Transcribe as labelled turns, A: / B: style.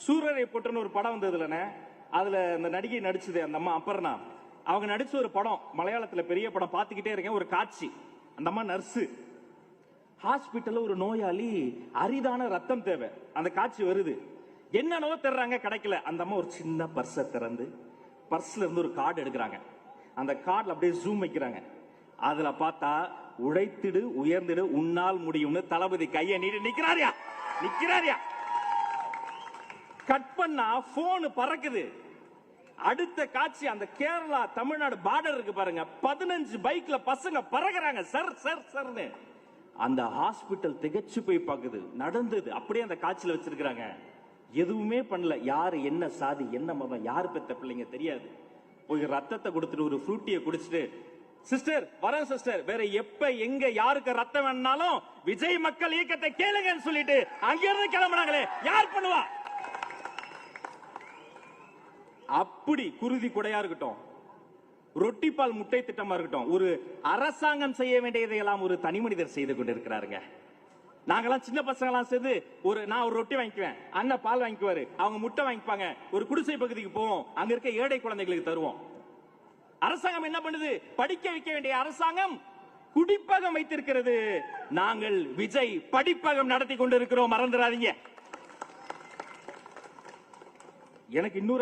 A: சூரரை போட்டுன்னு ஒரு படம் வந்ததுலண்ணே, அதுல அந்த நடிகை நடிச்சது அந்த அம்மா அப்பர்ணா, அவங்க நடிச்ச ஒரு படம் மலையாளத்துல பெரிய படம் பார்த்துக்கிட்டே இருக்கேன். ஒரு காட்சி, அந்த அம்மா நர்ஸு, ஹாஸ்பிட்டல்ல ஒரு நோயாளி அரிதான ரத்தம் தேவை, அந்த காட்சி வருது. என்னென்னவோ தர்றாங்க, கிடைக்கல. அந்த அம்மா ஒரு சின்ன பர்ஸை திறந்து பர்ஸ்ல இருந்து ஒரு கார்டு எடுக்கிறாங்க. அந்த கார்டுல அப்படியே ஜூம் வைக்கிறாங்க. அதுல பார்த்தா உழைத்திடு உயர்ந்திடு உன்னால் முடியும்னு தளபதி கையை நீட்டி நிக்கிறாரியா. கட் பண்ணா போன் பறக்குது. அடுத்த காட்சி, அந்த கேரளா தமிழ்நாடு பார்டர் இருக்கு பாருங்க, 15 பைக்ல பசங்க பறக்குறாங்க, சர் சர் சர்னு. அந்த ஹாஸ்பிட்டல் திகச்சு போய் பாக்குது. நடந்தது அப்படியே அந்த காட்சியில வச்சிருக்காங்க. எதுவுமே பண்ணல. யாரு என்ன சாதி என்ன மதம் யாரு பெத்த பிள்ளைங்க தெரியாது. போய் ரத்தத்தை கொடுத்துட்டு ஒரு ஃப்ரூட்டியை குடிச்சிட்டு, சிஸ்டர் வரேன் சிஸ்டர், வேற எப்ப எங்க யாருக்கு ரத்தம் வேணாலும் விஜய் மக்கள் இயக்கத்தை கேளுங்கன்னு சொல்லிட்டு அங்கிருந்து கிளம்புனாங்களே, யார் பண்ணுவா? அப்படி குருதி கொடையா இருக்கட்டும், ரொட்டி பால் முட்டை திட்டமா இருக்கட்டும், ஒரு அரசாங்கம் செய்ய வேண்டியதையெல்லாம் ஒரு தனி மனிதர் செய்து கொண்டிருக்கிறாருங்க. நாங்கெல்லாம் சின்ன பசங்க எல்லாம் சேர்ந்து நான் ஒரு ரொட்டி வாங்கிக்குவேன், அண்ணன் பால் வாங்கிக்குவாரு, அவங்க முட்டை வாங்கிப்பாங்க, ஒரு குடிசை பகுதிக்கு போவோம், அங்க இருக்க ஏழை குழந்தைகளுக்கு தருவோம். அரசாங்கம் என்ன பண்ணுது? படிக்க வைக்க வேண்டிய அரசாங்கம் குடிப்பகம் வைத்திருக்கிறது. நாங்கள் விஜய் படிப்பகம் நடத்தி கொண்டிருக்கிறோம், மறந்துடாதீங்க. எனக்கு இன்னொரு